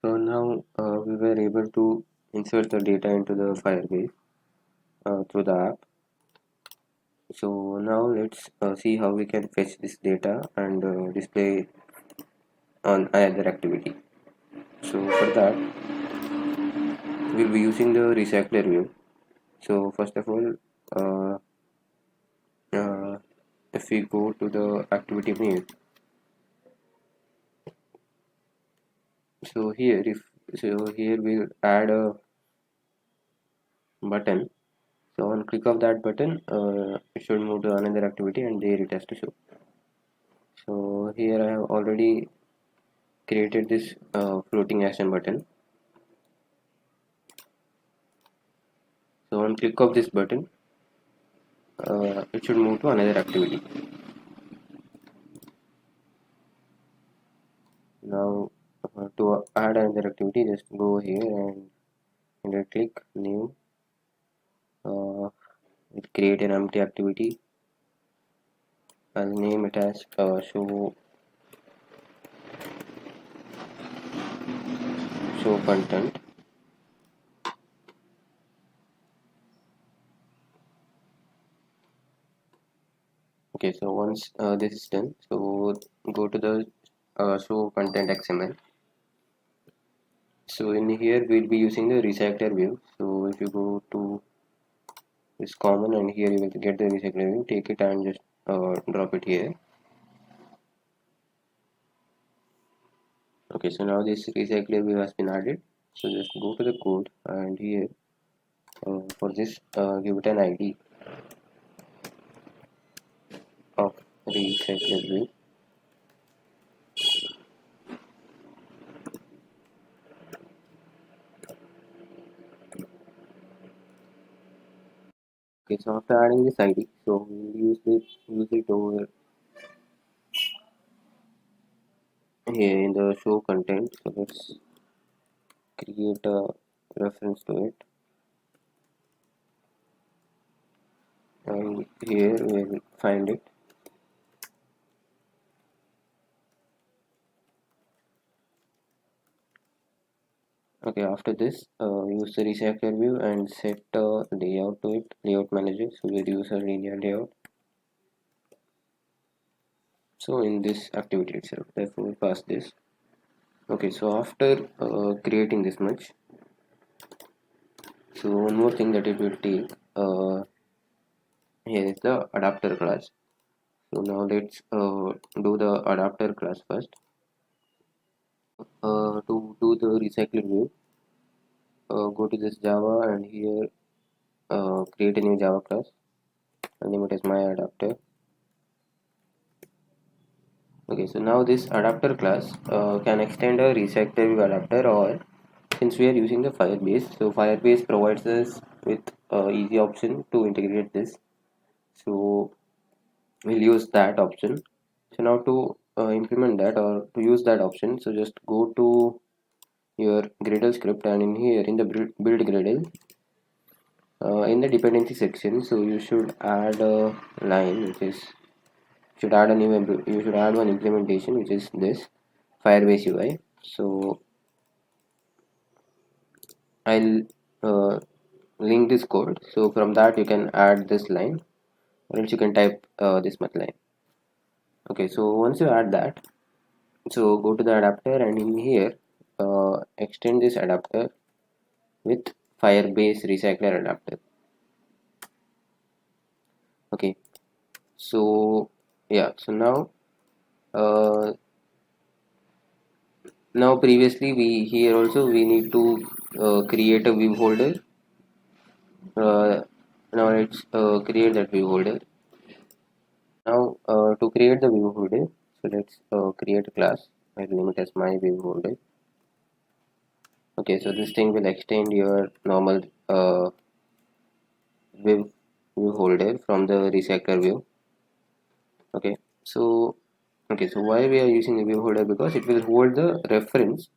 So now we were able to insert the data into the Firebase through the app. So now let's see how we can fetch this data and display on another activity. So for that we'll be using the recycler view. So first of all, uh, if we go to the activity menu, so here we'll add a button. So on click of that button, it should move to another activity and there it has to show. So here I have already created this floating action button. So on click of this button, it should move to another activity. Now to add another activity, just go here and right click new, create an empty activity. I'll name it as show content. Okay, so once this is done, so go to the show content XML. So in here we'll be using the recycler view. So if you go to this common and here you will get the recycler view, take it and just drop it here. Okay, so now this recycler view has been added. So just go to the code and here for this give it an ID of recycler view. Okay, so after adding this ID, so we'll use it over here in the show content. So let's create a reference to it, and here we'll find it. Okay, after this use the recycler view and set layout to it, layout manager. So we'll use a linear layout. So in this activity itself, therefore we'll pass this. Okay, so after creating this much, so one more thing that it will take, here is the adapter class. So now let's do the adapter class first. To do the recycler view, go to this Java and here create a new Java class and name it as my adapter. Okay, so now this adapter class can extend a recycler view adapter, or since we are using the Firebase, so Firebase provides us with easy option to integrate this. So we'll use that option. So now to implement that or to use that option, so just go to your Gradle script and in here in the build Gradle, in the dependency section, so you should add a line which is you should add one implementation which is this Firebase UI. So I'll link this code, so from that you can add this line or else you can type this much line. Okay, so once you add that, so go to the adapter and in here extend this adapter with Firebase recycler adapter. Okay, so yeah, so uh, now previously here also we need to create a view holder. Now let's create that view holder. Now to create the view holder, so let's create a class. I'll name it as my view holder. Okay, so this thing will extend your normal view holder from the recycler view. Okay, so why we are using the view holder? Because it will hold the reference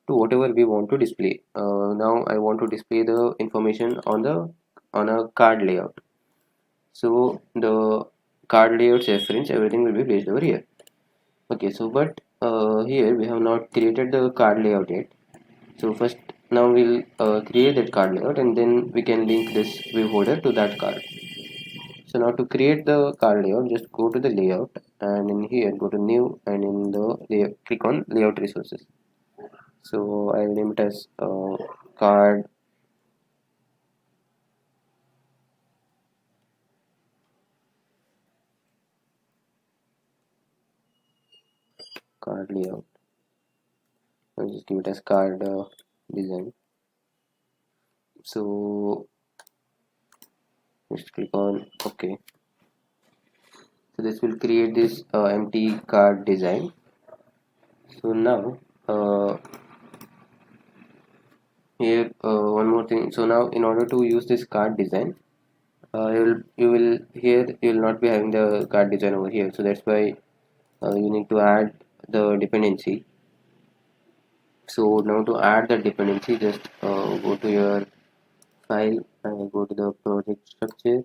to whatever we want to display. Now I want to display the information on a card layout. So the card layouts reference, everything will be placed over here. Okay, so but here we have not created the card layout yet. So first, now we'll create that card layout, and then we can link this view holder to that card. So now to create the card layout, just go to the layout, and in here go to new, and in the layout, click on layout resources. So I'll name it as card layout. I'll just give it as card design. So just click on OK. So this will create this empty card design. So now here one more thing. So now in order to use this card design, you will here you will not be having the card design over here. So that's why you need to add the dependency. So now to add the dependency, just go to your file and go to the project structure.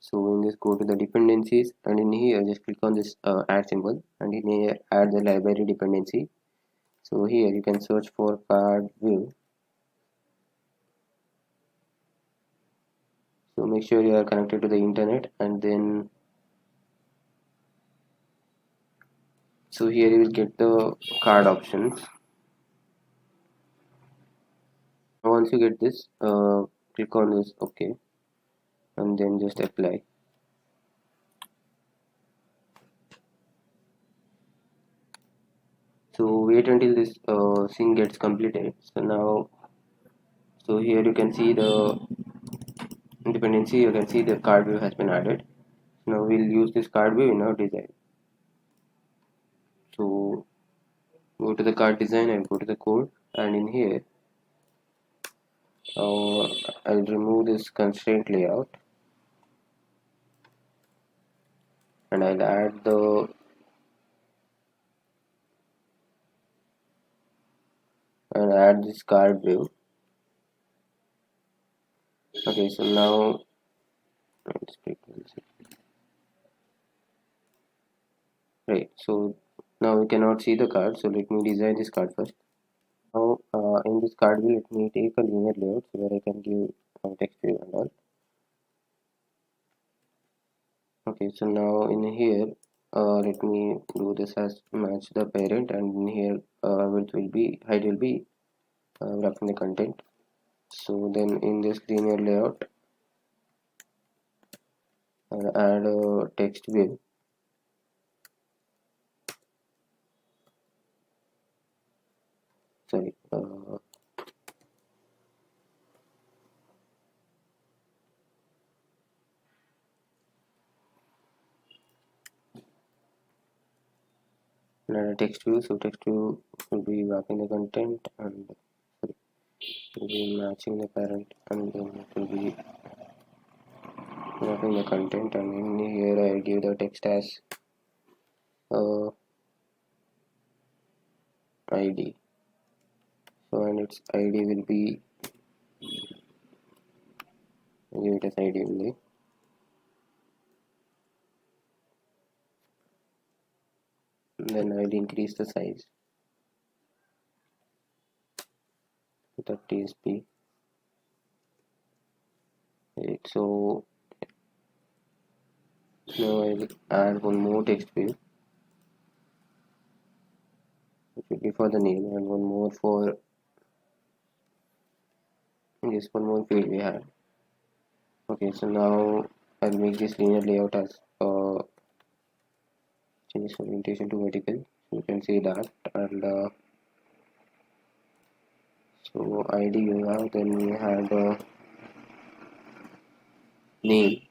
So in this, go to the dependencies, and in here just click on this add symbol, and in here add the library dependency. So here you can search for card view. So make sure you are connected to the internet, and then so here you will get the card options. Once you get this, click on this OK, and then just apply. So wait until this thing gets completed. So here you can see the dependency, you can see the card view has been added. Now we'll use this card view in our design. So go to the card design and go to the code, and in here I'll remove this constraint layout, and I'll add this card view. Okay, so now right, so now we cannot see the card, so let me design this card first. Now in this card view, let me take a linear layout so that I can give text view and all. Okay, so now in here let me do this as match the parent, and in here width will be height will be wrapping the content. So then in this linear layout add a text view. Sorry, add a text view. So text view will be wrapping the content, and sorry, will be matching the parent, and then it will be wrapping the content, and in here I give the text as ID. So and its ID will be, give it as ID only. Then I'll increase the size to 30 sp. Right, so now I'll add one more text view, which will be for the name, and one more for this one more field we have. Okay, so now I'll make this linear layout as change its orientation to vertical. So you can see that, and so ID you have, then we had name,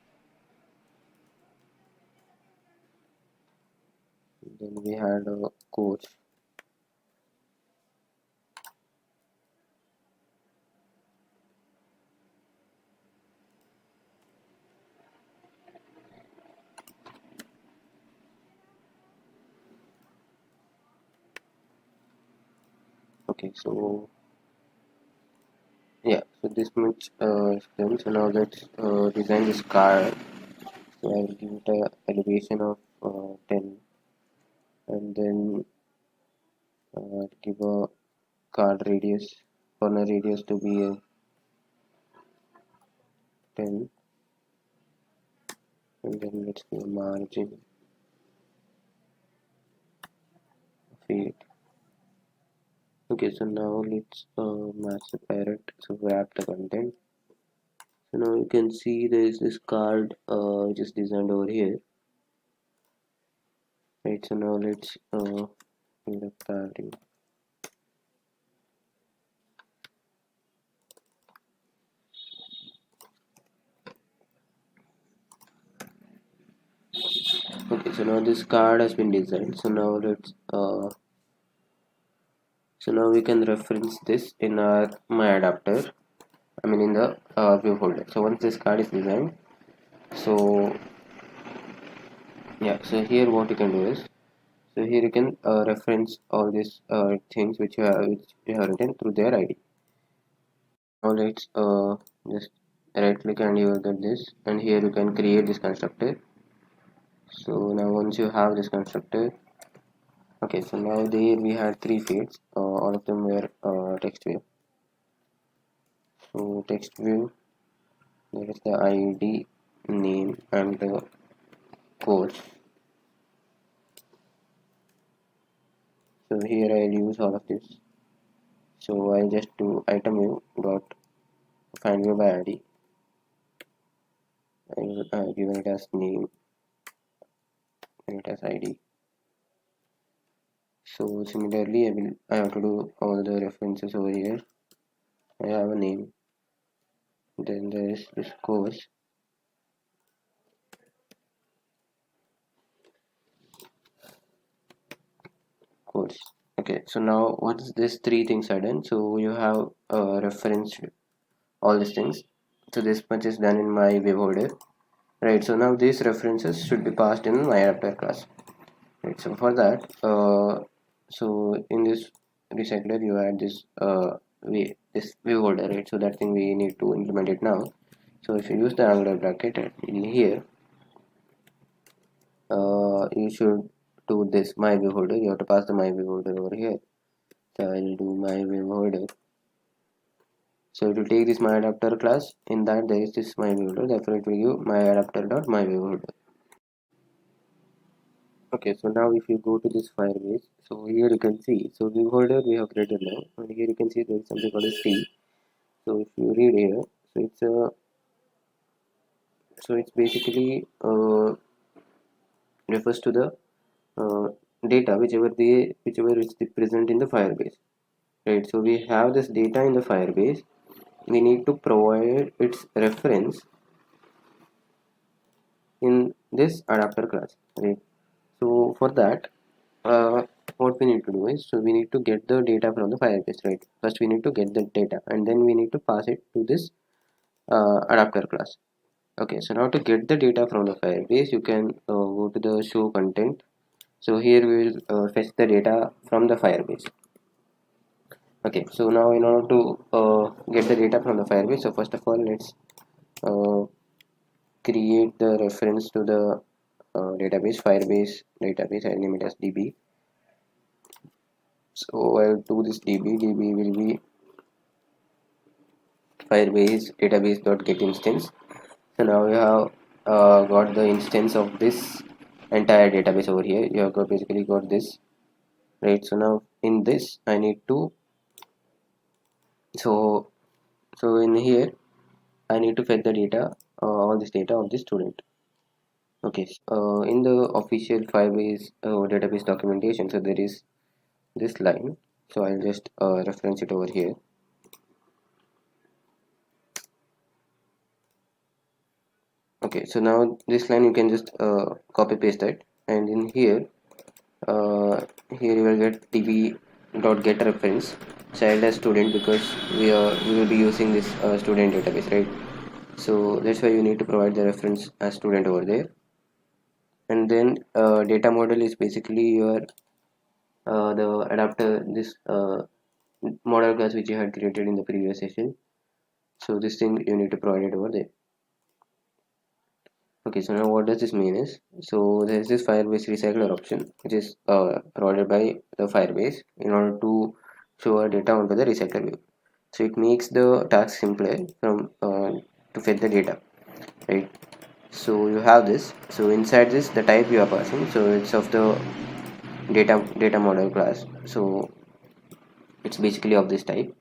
then we had coach. Okay, so yeah, so this much is done. So now let's design this car. So I will give it a elevation of 10, and then give a card radius, corner radius to be a 10, and then let's give margin of 8. Okay, so now let's match the parent, so wrap the content. So now you can see there is this card which is designed over here, right? So now let's give the padding. Okay, so now this card has been designed. So now let's so now we can reference this in our my adapter. I mean in the view folder. So once this card is designed, so yeah, so here what you can do is, so here you can reference all these things which you have written through their ID. Now let's just right click and you will get this, and here you can create this constructor. So now once you have this constructor, okay, so now there we had three fields, all of them were text view. So text view, there is the ID, name, and the course. So here I'll use all of this. So I'll just do item view dot find view by ID. I'll give it as name, give it as ID. So similarly, I have to do all the references over here. I have a name. Then there is this course. Course. Okay. So now what's this three things are done? So you have referenced all these things. So this much is done in my web holder. Right. So now these references should be passed in my adapter class. Right. So for that, so in this recycler you add this this view holder, right? So that thing we need to implement it now. So if you use the angular bracket in here, you should do this my view holder. You have to pass the my view holder over here. So I'll do my view holder. So it will take this my adapter class. In that there is this my view holder. Therefore it will give my adapter dot my view holder. Okay, so now if you go to this Firebase, so here you can see, so view holder we have created now, and here you can see there is something called a C. So if you read here, so it's basically refers to the uh, data whichever is present in the Firebase, right? So we have this data in the Firebase. We need to provide its reference in this adapter class, right? So for that, what we need to do is, so we need to get the data from the Firebase, right? First we need to get the data, and then we need to pass it to this adapter class. Okay, so now to get the data from the Firebase, you can go to the show content. So here we will fetch the data from the Firebase. Okay, so now in order to get the data from the Firebase, so first of all let's uh, create the reference to the database, Firebase database. I name it as DB. So I'll do this DB will be Firebase database dot get instance. So now you have got the instance of this entire database over here. You have basically got this, right? So now in this I need to, so in here I need to fetch the data, all this data of the student. Okay, in the official Firebase database documentation, so there is this line. So I'll just reference it over here. Okay, so now this line you can just copy paste it, and in here here you will get db dot get reference child as student, because we will be using this student database, right? So that's why you need to provide the reference as student over there. And then data model is basically your the adapter, this model class which you had created in the previous session. So this thing you need to provide it over there. Okay, so now what does this mean is, so there is this Firebase recycler option which is provided by the Firebase in order to show our data onto the recycler view. So it makes the task simpler from to fetch the data, right? So you have this. So inside this, the type you are passing, so it's of the data model class. So it's basically of this type.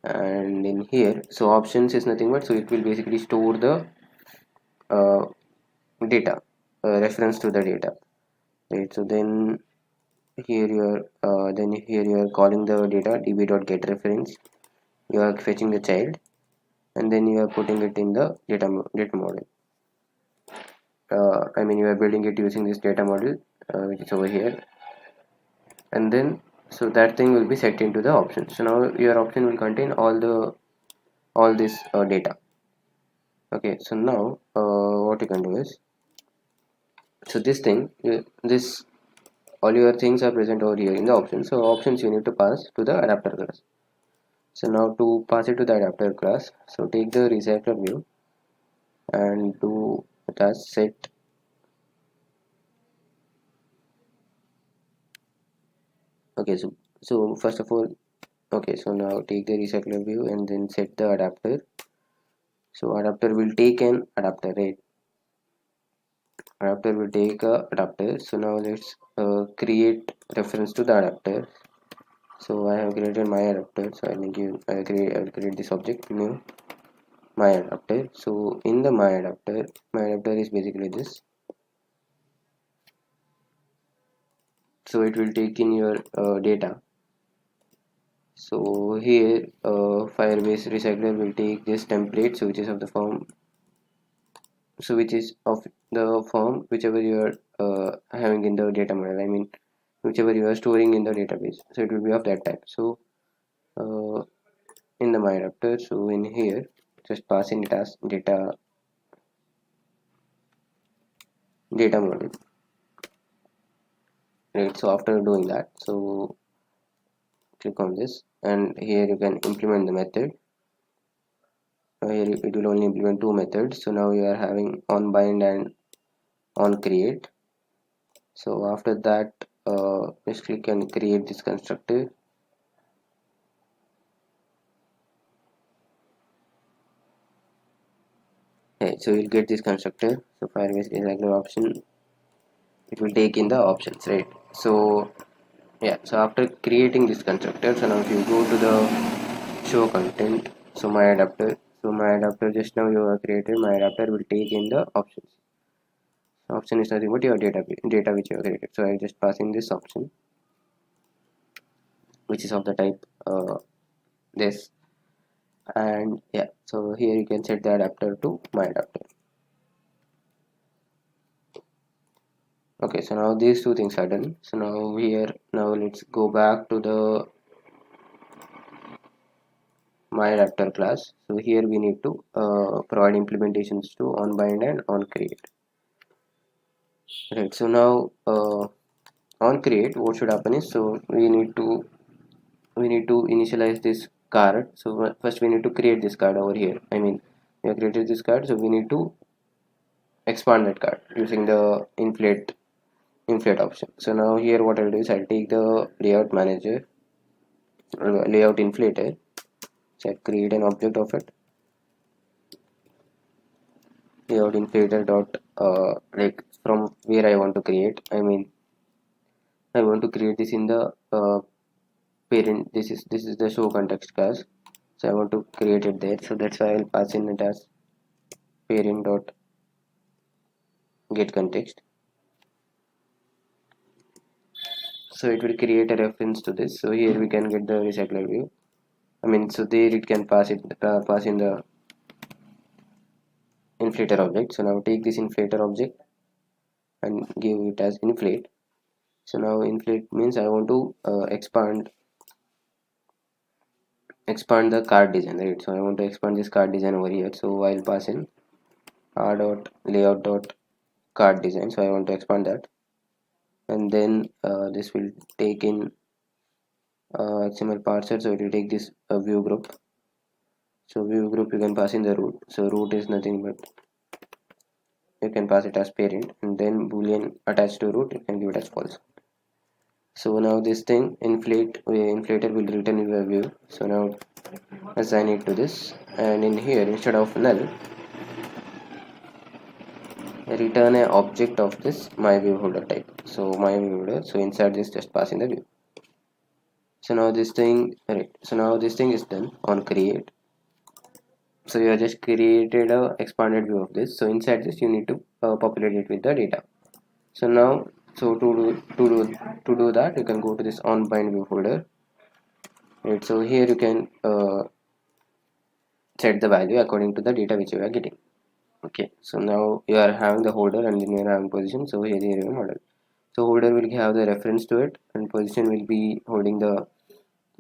And in here, so options is nothing but, so it will basically store the uh, data, reference to the data, right? So then here you are calling the data db.getReference. You are fetching the child, and then you are putting it in the data model. I mean, you are building it using this data model, which is over here, and then so that thing will be set into the option. So now your option will contain all this data. Okay, so now what you can do is, so this thing, this all your things are present over here in the options. So options you need to pass to the adapter class. So now to pass it to the adapter class, so take the recycler view and do it as set. Okay, so first of all, okay, so now take the recycler view and then set the adapter. So adapter will take an adapter, right? Adapter will take a adapter. So now let's create reference to the adapter. So I have created my adapter. So I will create this object new my adapter. So in the my adapter is basically this. So it will take in your data. So here Firebase recycler will take this template, so which is of the form, so which is of the form whichever you are having in the data model. I mean, whichever you are storing in the database. So it will be of that type. So uh, in the my adapter, so in here just pass in it as data model, right? So after doing that, so click on this, and here you can implement the method. Here it will only implement two methods. So now you are having on bind and on create. So after that, just click and create this constructor. Okay, so you'll get this constructor. So Firebase recycler option, it will take in the options, right? So yeah, so after creating this constructor, so now if you go to the show content, so my adapter just now you have created, my adapter will take in the options. Option is nothing but your data which you have created. So I just pass in this option, which is of the type this, and yeah, so here you can set the adapter to my adapter. Okay, so now these two things are done. So now let's go back to the my adapter class. So here we need to provide implementations to on bind and on create. Right, so now on create, what should happen is, so we need to initialize this card. So first we need to create this card over here. I mean, we have created this card, so we need to expand that card using the inflate option. So now here what I'll do is I'll take the layout manager, layout inflator. So I'll create an object of it, layout inflator dot like from where I want to create. I mean, I want to create this in the parent. This is the show context class. So I want to create it there. So that's why I'll pass in it as parent dot get context. So it will create a reference to this. So here we can get the recycler view. I mean, so there it can pass in the inflator object. So now take this inflator object and give it as inflate. So now inflate means I want to expand the card design, right? So I want to expand this card design over here. So I'll pass in r dot layout dot card design. So I want to expand that, and then this will take in XML parser. So it will take this view group. So view group you can pass in the root. So root is nothing but you can pass it as parent, and then boolean attached to root you can give it as false. So now this thing inflator will return in the view. So now assign it to this, and in here instead of null, return an object of this my view holder type. So my view holder, so inside this just pass in the view. So now this thing, right, so now this thing is done on create. So you have just created a expanded view of this. So inside this you need to populate it with the data. So now, so to do that, you can go to this on bind view folder, right? So here you can set the value according to the data which you are getting. Okay, so now you are having the holder and then you are having position. So here you have model. So holder will have the reference to it, and position will be holding the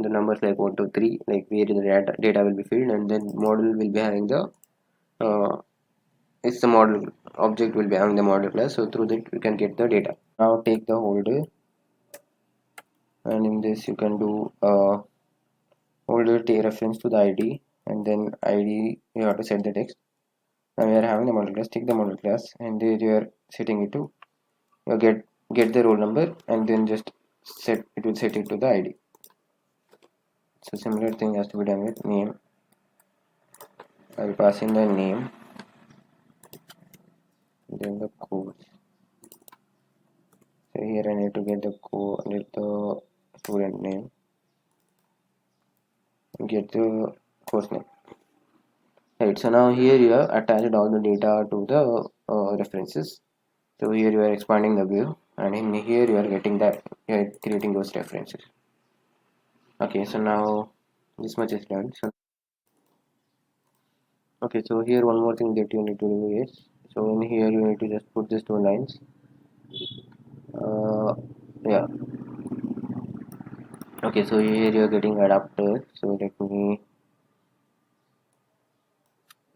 numbers like 1 to 3, like where the data will be filled, and then model will be having the uh, it's the model object will be having the model class. So through that you can get the data. Now take the holder, and in this you can do holder take reference to the id, and then id you have to set the text. Now we are having the model class. Take the model class, and there you are setting it to you get the roll number, and then just set it will set it to the id. So similar thing has to be done with name. I will pass in the name, then the course. So here I need to get the student name, get the course name. Right, so now here you have attached all the data to the references. So here you are expanding the view, and in here you are getting that you are creating those references. Okay, so now this much is done. So okay, so here one more thing that you need to do is, so in here you need to just put these two lines. Yeah. Okay, so here you are getting adapter. So let me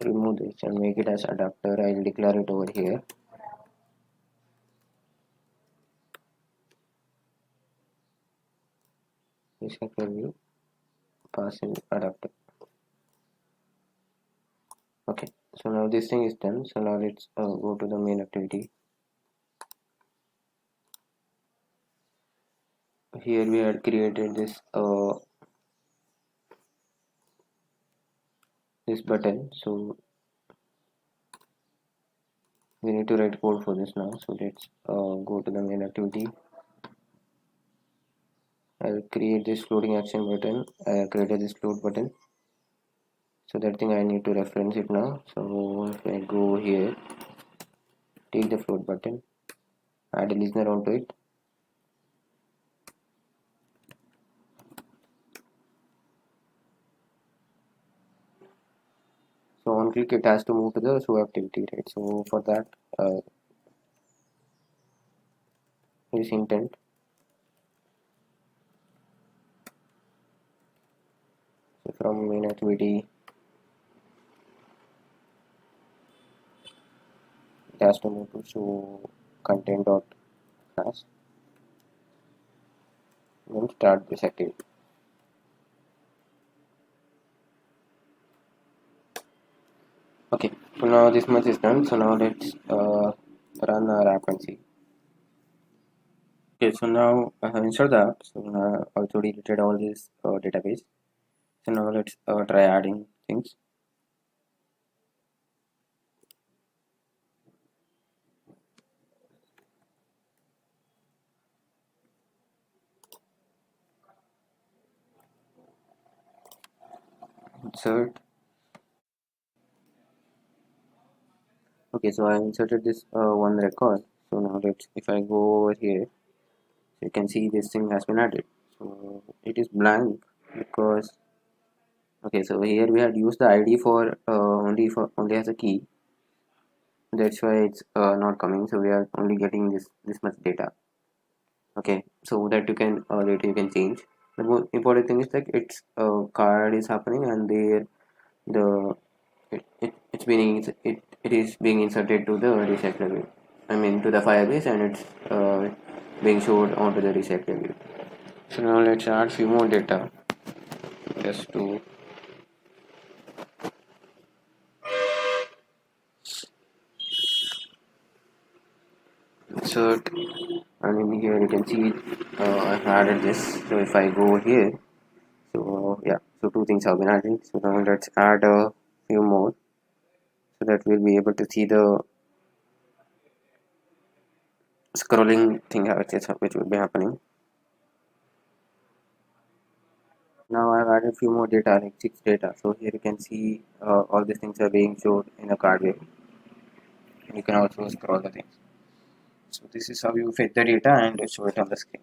remove this and make it as adapter. I will declare it over here. Recycler view, pass in adapter. Okay, so now this thing is done. So now let's go to the main activity. Here we had created this button. So we need to write code for this now. So let's go to the main activity. I'll create this floating action button. I created this float button. So that thing I need to reference it now. So if I go here, take the float button, add a listener onto it. So on click it has to move to the show activity, right? So for that is intent. So from main activity it has to move to show content dot class, then start this activity. Okay, so now this much is done. So now let's run our app and see. Okay, so now I have installed the app. So now I also deleted all this database. So now let's try adding things. Insert. Okay, so I inserted this one record. So now let's, if I go over here, so you can see this thing has been added. So it is blank because okay, so here we had used the id for only as a key. That's why it's not coming. So we are only getting this much data. Okay, so that you can later you can change. The more important thing is like its card is happening, and there the it is being inserted to the recycler view. I mean to the Firebase, and it's being showed onto the recycler view. So now let's add few more data just to insert, and in here you can see I've added this. So if I go here, so yeah, so two things have been added. So now let's add a few more so that we'll be able to see the scrolling thing which will be happening. Now I've added a few more data, like 6 data. So here you can see all these things are being showed in a card view. And you can also scroll the things. So this is how you fetch the data and show it on the screen.